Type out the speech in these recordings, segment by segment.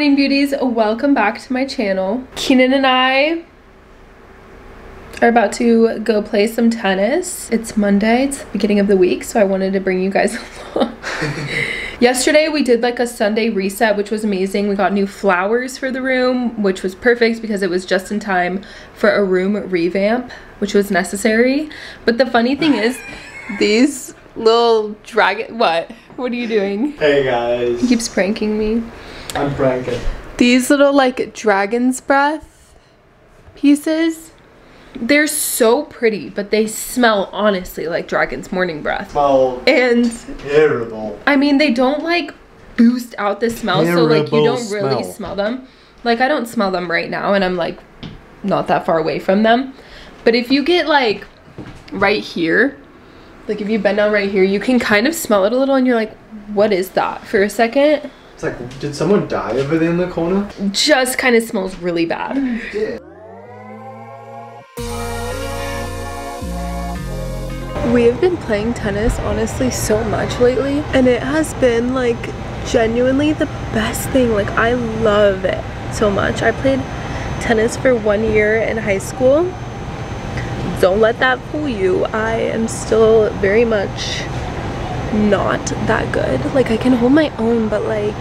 morning, beauties. Welcome back to my channel. Keenan and I are about to go play some tennis. It's Monday, it's the beginning of the week, so I wanted to bring you guys along. Yesterday we did like a Sunday reset, which was amazing. We got new flowers for the room, which was perfect because it was just in time for a room revamp, which was necessary. But the funny thing is, these little dragon— what are you doing? Hey guys. He keeps pranking me. I'm pranking. These little like dragon's breath pieces, they're so pretty, but they smell honestly like dragon's morning breath. Smell and terrible. I mean, they don't like boost out the smell, so like you don't really smell them. Like I don't smell them right now and I'm like not that far away from them. But if you get like right here, like if you bend down right here, you can kind of smell it a little and you're like, what is that for a second? It's like, did someone die over there in the corner? Just kind of smells really bad. Yeah. We have been playing tennis honestly so much lately, and it has been like genuinely the best thing. Like I love it so much. I played tennis for 1 year in high school. Don't let that fool you. I am still very much not that good. Like I can hold my own, but like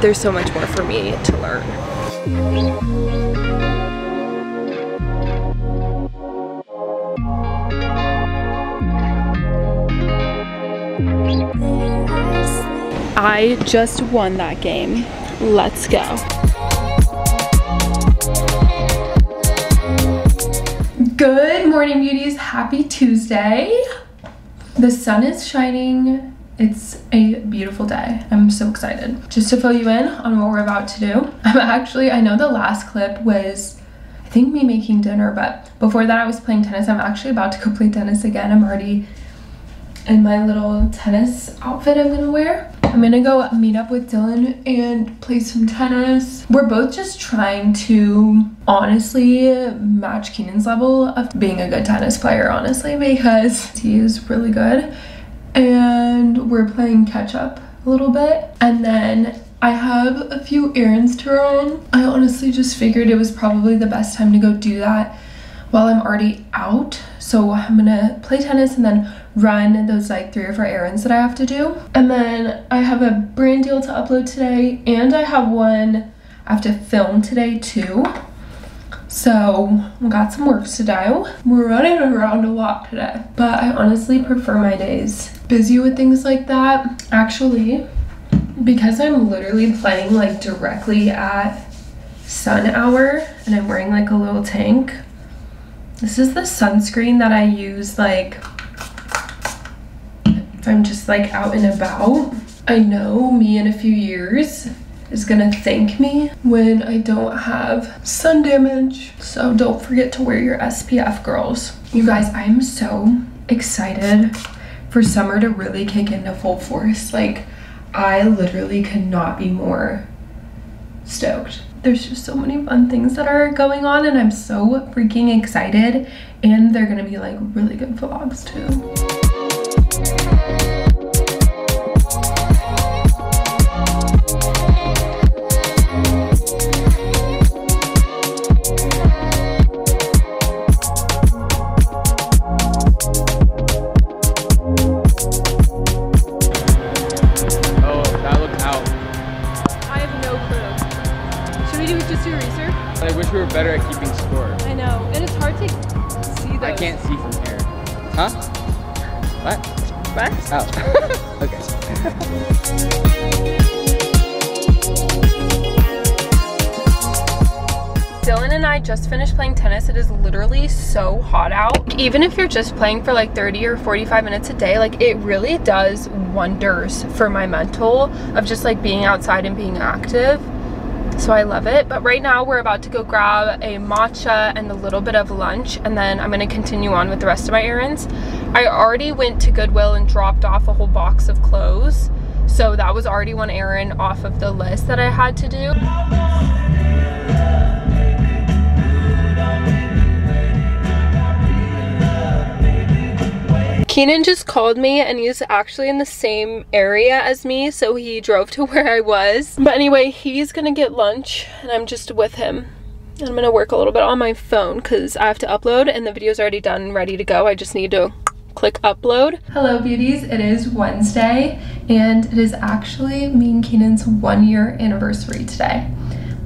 there's so much more for me to learn. I just won that game. Let's go. Good morning, beauties. Happy Tuesday. The sun is shining. It's a beautiful day. I'm so excited. Just to fill you in on what we're about to do. I know the last clip was, I think, me making dinner, but before that I was playing tennis. I'm actually about to go play tennis again. I'm already in my little tennis outfit I'm gonna wear. I'm gonna go meet up with Dylan and play some tennis. We're both just trying to honestly match Keenan's level of being a good tennis player, honestly, because he is really good. And we're playing catch up a little bit. And then I have a few errands to run. I honestly just figured it was probably the best time to go do that while I'm already out. So I'm gonna play tennis and then run those like 3 or 4 errands that I have to do. And then I have a brand deal to upload today, and I have one I have to film today too. So we got some work to do. We're running around a lot today, but I honestly prefer my days busy with things like that. Actually, because I'm literally playing like directly at sun hour and I'm wearing like a little tank, this is the sunscreen that I use like if I'm just like out and about. I know me in a few years is gonna thank me when I don't have sun damage. So don't forget to wear your SPF, girls. You guys, I am so excited for summer to really kick into full force. Like I literally could not be more stoked. There's just so many fun things that are going on and I'm so freaking excited, and they're gonna be like really good vlogs too. I wish we were better at keeping score. I know, and it's hard to see those. I can't see from here. Huh? What? What? Oh. Okay. Dylan and I just finished playing tennis. It is literally so hot out. Even if you're just playing for like 30 or 45 minutes a day, like it really does wonders for my mental of just like being outside and being active. So I love it. But right now we're about to go grab a matcha and a little bit of lunch, and then I'm gonna continue on with the rest of my errands. I already went to Goodwill and dropped off a whole box of clothes, so that was already one errand off of the list that I had to do. Keenan just called me and he's actually in the same area as me, so he drove to where I was. But anyway, he's gonna get lunch and I'm just with him. And I'm gonna work a little bit on my phone because I have to upload and the video's already done and ready to go. I just need to click upload. Hello beauties, it is Wednesday and it is actually me and Keenan's 1-year anniversary today,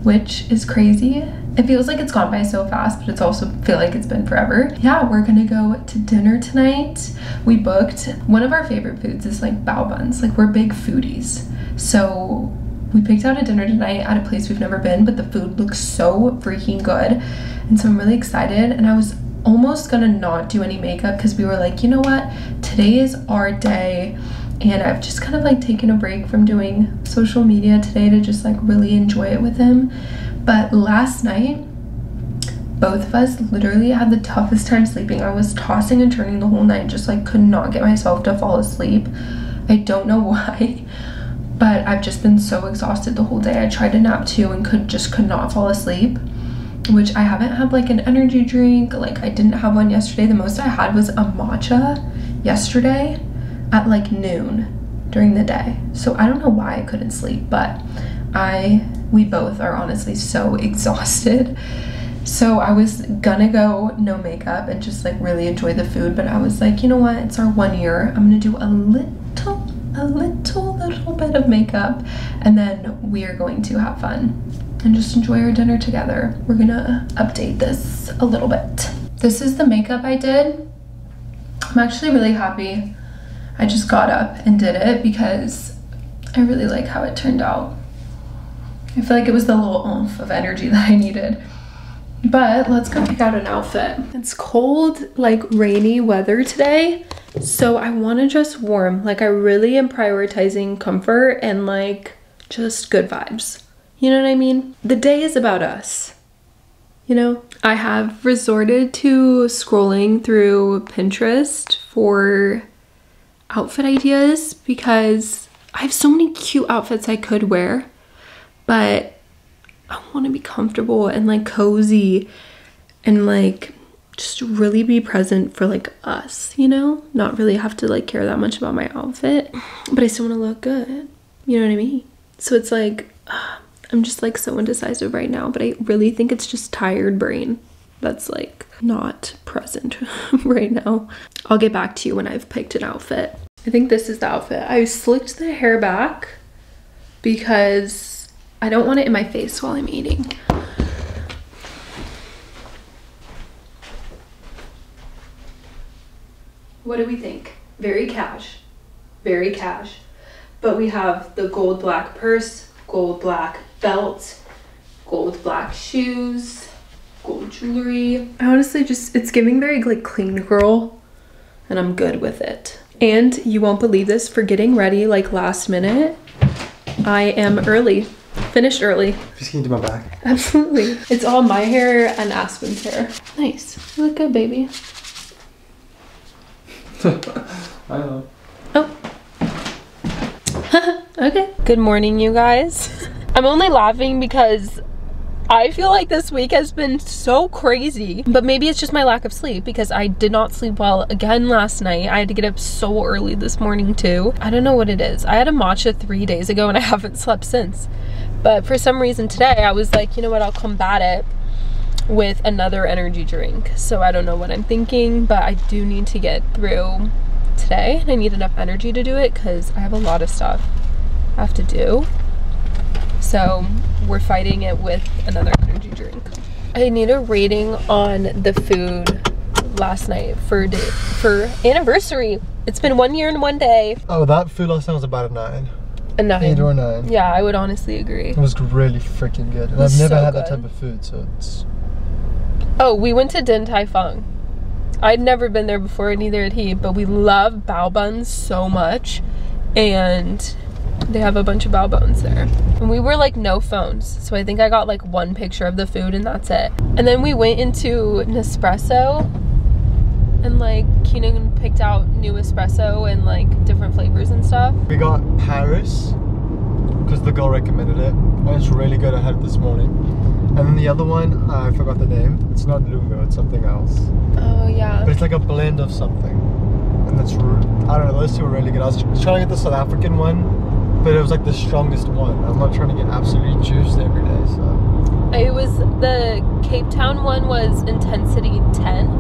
which is crazy. It feels like it's gone by so fast, but it's also feel like it's been forever. Yeah, we're gonna go to dinner tonight. We booked one of our favorite foods is like bao buns. Like we're big foodies. So we picked out a dinner tonight at a place we've never been, but the food looks so freaking good. And so I'm really excited. And I was almost gonna not do any makeup because we were like, you know what? Today is our day. And I've just kind of like taken a break from doing social media today to just like really enjoy it with him. But last night, both of us literally had the toughest time sleeping. I was tossing and turning the whole night, just like could not get myself to fall asleep. I don't know why, but I've just been so exhausted the whole day. I tried to nap too and could not fall asleep, which I haven't had like an energy drink. Like I didn't have one yesterday. The most I had was a matcha yesterday at like noon during the day. So I don't know why I couldn't sleep, but we both are honestly so exhausted. So I was gonna go no makeup and just like really enjoy the food, but I was like, you know what, it's our 1 year. I'm gonna do a little bit of makeup and then we are going to have fun and just enjoy our dinner together. We're gonna update this a little bit. This is the makeup I did. I'm actually really happy I just got up and did it because I really like how it turned out. I feel like it was the little oomph of energy that I needed. But let's go pick out an outfit. It's cold, like rainy weather today, so I want to dress warm. Like I really am prioritizing comfort and like just good vibes. You know what I mean? The day is about us, you know? I have resorted to scrolling through Pinterest for outfit ideas because I have so many cute outfits I could wear, but I want to be comfortable and like cozy and like just really be present for like us, you know? Not really have to like care that much about my outfit, but I still want to look good. You know what I mean? So it's like, I'm just like so indecisive right now, but I really think it's just tired brain that's like not present right now. I'll get back to you when I've picked an outfit. I think this is the outfit. I slicked the hair back because I don't want it in my face while I'm eating. What do we think? Very cash, very cash. But we have the gold black purse, gold black belt, gold black shoes, gold jewelry. I honestly just, it's giving very like clean girl and I'm good with it. And you won't believe this, for getting ready like last minute, I am early. Finished early. Just can you do my back? Absolutely. It's all my hair and Aspen's hair. Nice. You look good, baby. I know. Oh. Okay. Good morning, you guys. I'm only laughing because I feel like this week has been so crazy, but maybe it's just my lack of sleep because I did not sleep well again last night. I had to get up so early this morning too. I don't know what it is. I had a matcha 3 days ago and I haven't slept since. But for some reason today, I was like, you know what, I'll combat it with another energy drink. So I don't know what I'm thinking, but I do need to get through today. And I need enough energy to do it because I have a lot of stuff I have to do. So we're fighting it with another energy drink. I need a rating on the food last night for anniversary. It's been 1 year and 1 day. Oh, that food last night was about a 9. A 9. 8 or 9. Yeah, I would honestly agree. It was really freaking good. And I've never had that type of food, so it's... Oh, we went to Din Tai Fung. I'd never been there before, neither had he, but we love bao buns so much. And they have a bunch of bao buns there. And we were like no phones, so I think I got like one picture of the food and that's it. And then we went into Nespresso and like Keenan picked out new espresso and like different flavors and stuff. We got Paris because the girl recommended it. And it's really good. I had it this morning. And then the other one, I forgot the name. It's not Lungo, it's something else. Oh yeah. But it's like a blend of something. And and it's, I don't know, those two were really good. I was trying to get the South African one, but it was like the strongest one. I'm not trying to get absolutely juiced every day, so. It was, the Cape Town one was intensity 10,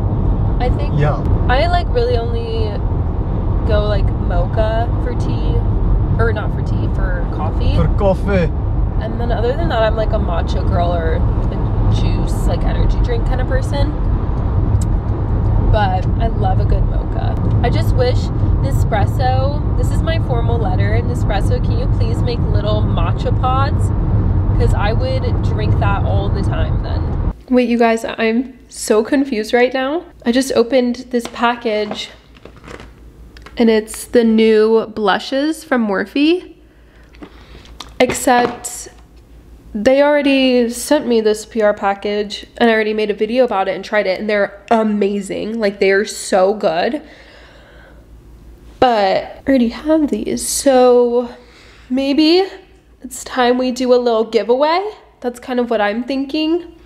I think. Yeah. I like really only go like mocha for tea, or not for tea, for coffee. For coffee. And then other than that, I'm like a matcha girl or a juice, like energy drink kind of person. But I love a good mocha. I just wish Nespresso, this is my formal letter, Nespresso, can you please make little matcha pods? Because I would drink that all the time then. Wait, you guys, I'm so confused right now. I just opened this package and it's the new blushes from Morphe. Except they already sent me this PR package and I already made a video about it and tried it, and they're amazing. Like, they are so good. But I already have these, so maybe it's time we do a little giveaway. That's kind of what I'm thinking.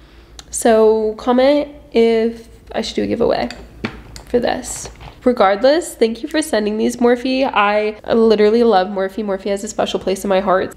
So comment if I should do a giveaway for this. Regardless, thank you for sending these, Morphe. I literally love Morphe. Morphe has a special place in my heart.